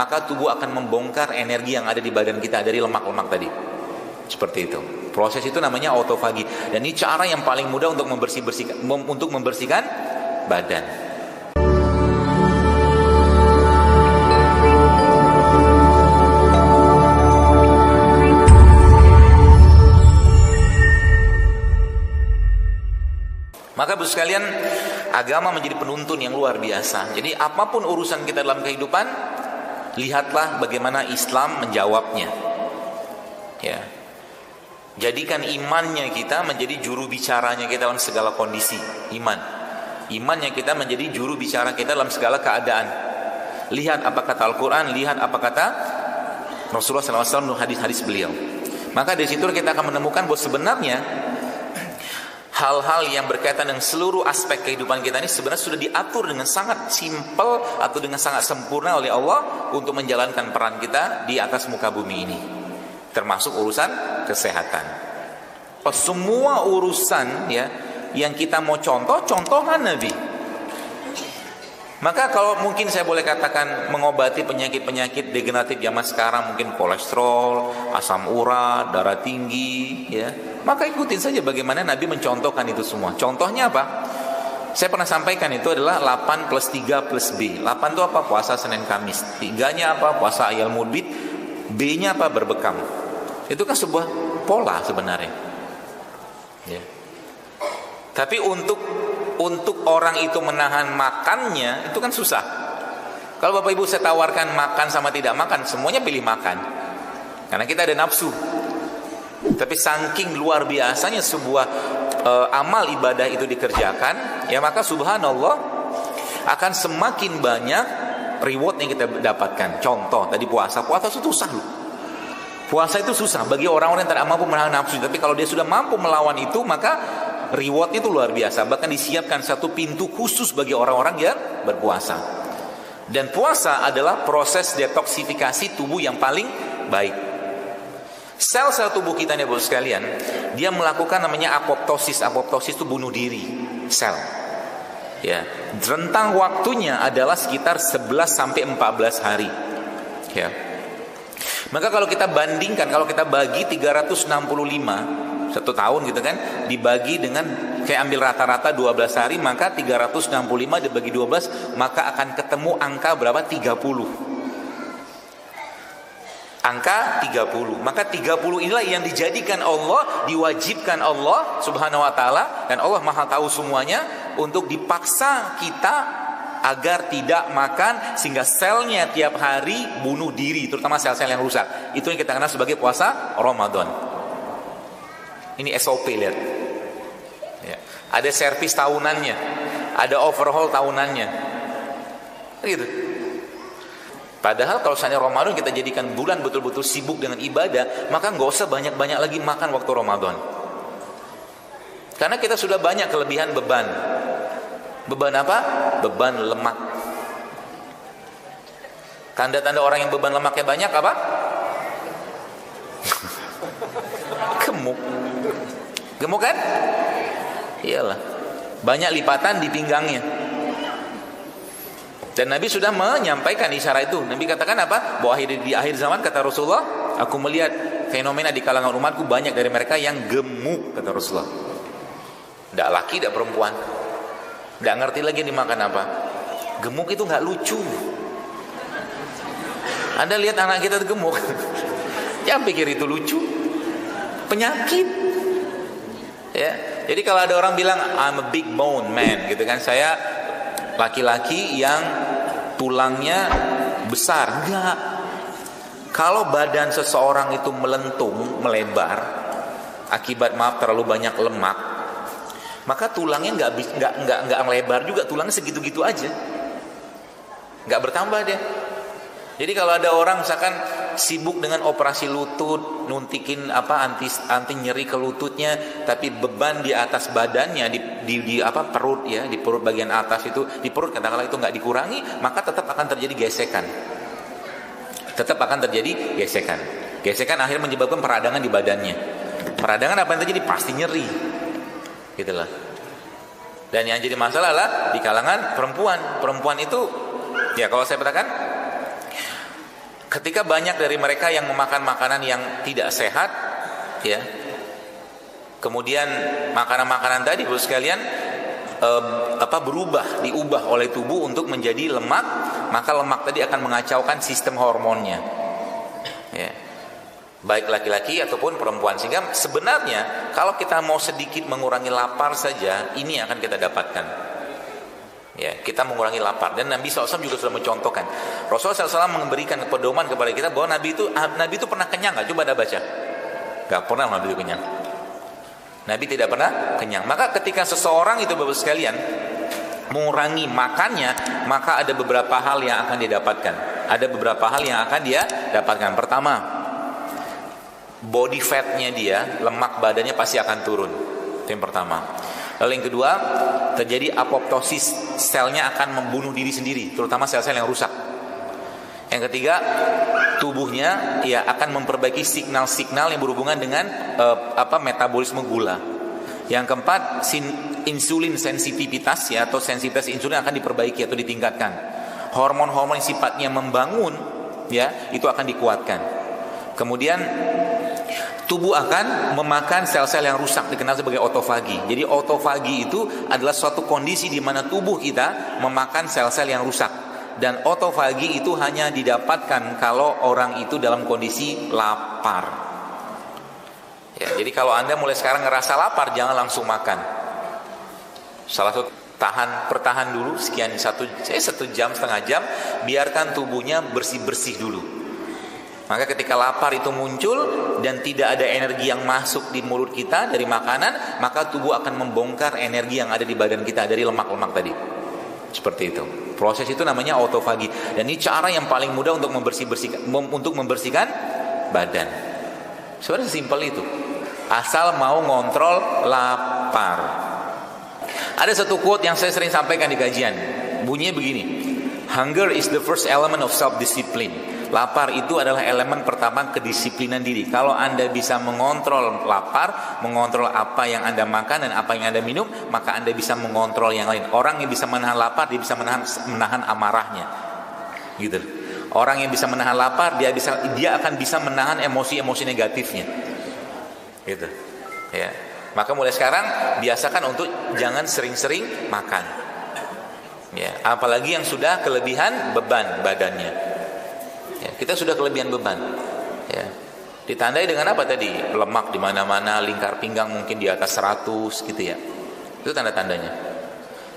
maka tubuh akan membongkar energi yang ada di badan kita dari lemak-lemak tadi. Seperti itu. Proses itu namanya autofagi. Dan ini cara yang paling mudah untuk membersihkan badan. Maka Ibu sekalian, agama menjadi penuntun yang luar biasa. Jadi apapun urusan kita dalam kehidupan, lihatlah bagaimana Islam menjawabnya. Ya. Jadikan imannya kita menjadi juru bicaranya kita dalam segala kondisi. Imannya kita menjadi juru bicara kita dalam segala keadaan. Lihat apa kata Al-Quran, lihat apa kata Rasulullah SAW dalam hadis-hadis beliau. Maka dari situ kita akan menemukan bahwa sebenarnya hal-hal yang berkaitan dengan seluruh aspek kehidupan kita ini sebenarnya sudah diatur dengan sangat simpel atau dengan sangat sempurna oleh Allah untuk menjalankan peran kita di atas muka bumi ini, termasuk urusan kesehatan. Semua urusan ya yang kita mau contohkan Nabi. Maka kalau mungkin saya boleh katakan mengobati penyakit-penyakit degeneratif zaman sekarang, mungkin kolesterol, asam urat, darah tinggi, ya, maka ikutin saja bagaimana Nabi mencontohkan itu semua. Contohnya apa? Saya pernah sampaikan itu adalah 8 plus 3 plus B. 8 itu apa? Puasa Senin Kamis. 3-nya apa? Puasa Ayyamul Mudbit. B-nya apa? Berbekam. Itu kan sebuah pola sebenarnya. Ya. Tapi untuk orang itu menahan makannya itu kan susah. Kalau Bapak Ibu saya tawarkan makan sama tidak makan, semuanya pilih makan. Karena kita ada nafsu. Tapi saking luar biasanya sebuah amal ibadah itu dikerjakan, ya maka subhanallah akan semakin banyak reward yang kita dapatkan. Contoh tadi puasa itu susah loh. Puasa itu susah bagi orang-orang yang tidak mampu menahan nafsu. Tapi kalau dia sudah mampu melawan itu, maka reward itu luar biasa. Bahkan disiapkan satu pintu khusus bagi orang-orang yang berpuasa. Dan puasa adalah proses detoksifikasi tubuh yang paling baik. Sel-sel tubuh kita nih Bapak sekalian, dia melakukan namanya apoptosis. Apoptosis itu bunuh diri sel. Ya, rentang waktunya adalah sekitar 11 sampai 14 hari. Ya. Maka kalau kita bandingkan, kalau kita bagi 365 1 tahun gitu kan, dibagi dengan kayak ambil rata-rata 12 hari, maka 365 dibagi 12, maka akan ketemu angka berapa? 30. Angka 30. Maka 30 inilah yang dijadikan Allah, diwajibkan Allah Subhanahu wa taala, dan Allah Maha tahu semuanya, untuk dipaksa kita agar tidak makan sehingga selnya tiap hari bunuh diri, terutama sel-sel yang rusak. Itu yang kita kenal sebagai puasa Ramadan. Ini SOP, lihat ya. Ada servis tahunannya, ada overhaul tahunannya gitu. Padahal kalau misalnya Ramadan kita jadikan bulan betul-betul sibuk dengan ibadah, maka nggak usah banyak-banyak lagi makan waktu Ramadan. Karena kita sudah banyak kelebihan beban. Beban apa? Beban lemak. Tanda-tanda orang yang beban lemaknya banyak apa? Gemuk. Gemuk kan? Iyalah. Banyak lipatan di pinggangnya. Dan Nabi sudah menyampaikan isyarat itu. Nabi katakan apa? Bahwa di akhir zaman, kata Rasulullah, aku melihat fenomena di kalangan umatku, banyak dari mereka yang gemuk, kata Rasulullah. Tidak laki, tidak perempuan. Tidak ngerti lagi dimakan apa. Gemuk itu nggak lucu. Anda lihat anak kita gemuk, jangan pikir itu lucu. Penyakit. Ya. Jadi kalau ada orang bilang I'm a big bone man, gitu kan, saya laki-laki yang tulangnya besar. Enggak. Kalau badan seseorang itu melentung, melebar akibat terlalu banyak lemak, maka tulangnya nggak melebar juga, tulangnya segitu-gitu aja, nggak bertambah dia. Jadi kalau ada orang misalkan sibuk dengan operasi lutut, nuntikin anti nyeri ke lututnya, tapi beban di atas badannya di perut ya, di perut bagian atas itu, di perut katakanlah itu nggak dikurangi, maka tetap akan terjadi gesekan. Gesekan akhirnya menyebabkan peradangan di badannya. Peradangan apa yang terjadi? Pasti nyeri. Gitulah. Dan yang jadi masalah adalah di kalangan perempuan. Perempuan itu, ya kalau saya katakan, ketika banyak dari mereka yang memakan makanan yang tidak sehat, ya, kemudian makanan-makanan tadi Bapak sekalian diubah oleh tubuh untuk menjadi lemak, maka lemak tadi akan mengacaukan sistem hormonnya, ya, baik laki-laki ataupun perempuan. Sehingga sebenarnya kalau kita mau sedikit mengurangi lapar saja, ini akan kita dapatkan. Ya, kita mengurangi lapar. Dan Nabi SAW juga sudah mencontohkan. Rasulullah SAW memberikan pedoman kepada kita bahwa Nabi itu pernah kenyang nggak? Coba Anda baca. Gak pernah Nabi itu kenyang. Nabi tidak pernah kenyang. Maka ketika seseorang itu Bapak sekalian mengurangi makannya, maka ada beberapa hal yang akan dia dapatkan. Ada beberapa hal yang akan dia dapatkan. Pertama, body fatnya dia, lemak badannya pasti akan turun. Itu yang pertama. Lalu yang kedua, terjadi apoptosis, selnya akan membunuh diri sendiri, terutama sel-sel yang rusak. Yang ketiga, tubuhnya ya akan memperbaiki signal-signal yang berhubungan dengan metabolisme gula. Yang keempat, insulin sensitivitas ya, atau sensitivitas insulin akan diperbaiki atau ditingkatkan. Hormon-hormon yang sifatnya membangun ya, itu akan dikuatkan. Kemudian tubuh akan memakan sel-sel yang rusak, dikenal sebagai otofagi. Jadi otofagi itu adalah suatu kondisi di mana tubuh kita memakan sel-sel yang rusak. Dan otofagi itu hanya didapatkan kalau orang itu dalam kondisi lapar. Ya, jadi kalau Anda mulai sekarang ngerasa lapar, jangan langsung makan. Salah satu pertahan dulu sekian satu jam, setengah jam, biarkan tubuhnya bersih-bersih dulu. Maka ketika lapar itu muncul dan tidak ada energi yang masuk di mulut kita dari makanan, maka tubuh akan membongkar energi yang ada di badan kita dari lemak-lemak tadi. Seperti itu. Proses itu namanya autofagi. Dan ini cara yang paling mudah untuk membersihkan badan. Sebenarnya simpel itu. Asal mau ngontrol lapar. Ada satu quote yang saya sering sampaikan di kajian. Bunyinya begini. Hunger is the first element of self-discipline. Lapar itu adalah elemen pertama kedisiplinan diri. Kalau Anda bisa mengontrol lapar, mengontrol apa yang Anda makan dan apa yang Anda minum, maka Anda bisa mengontrol yang lain. Orang yang bisa menahan lapar, dia bisa menahan amarahnya. Gitu. Orang yang bisa menahan lapar, dia akan bisa menahan emosi-emosi negatifnya. Gitu. Ya. Maka mulai sekarang biasakan untuk jangan sering-sering makan. Ya, apalagi yang sudah kelebihan beban badannya. Ya, kita sudah kelebihan beban. Ya. Ditandai dengan apa tadi? Lemak di mana-mana, lingkar pinggang mungkin di atas 100 gitu ya. Itu tanda-tandanya.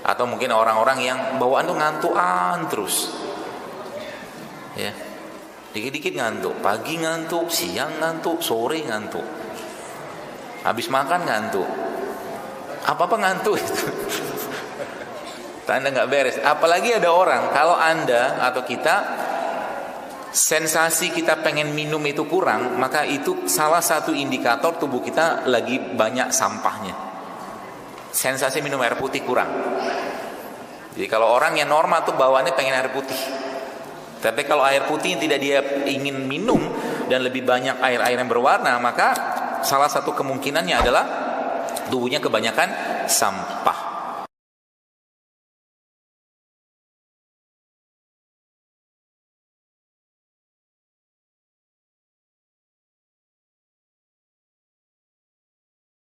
Atau mungkin orang-orang yang bawaan tuh ngantukan terus. Ya. Dikit-dikit ngantuk, pagi ngantuk, siang ngantuk, sore ngantuk. Habis makan ngantuk. Apa-apa ngantuk itu. Tanda nggak beres. Apalagi ada orang, kalau Anda atau kita sensasi kita pengen minum itu kurang, maka itu salah satu indikator tubuh kita lagi banyak sampahnya. Sensasi minum air putih kurang. Jadi kalau orang yang normal tuh bawaannya pengen air putih. Tapi kalau air putih yang tidak dia ingin minum dan lebih banyak air-air yang berwarna, maka salah satu kemungkinannya adalah tubuhnya kebanyakan sampah.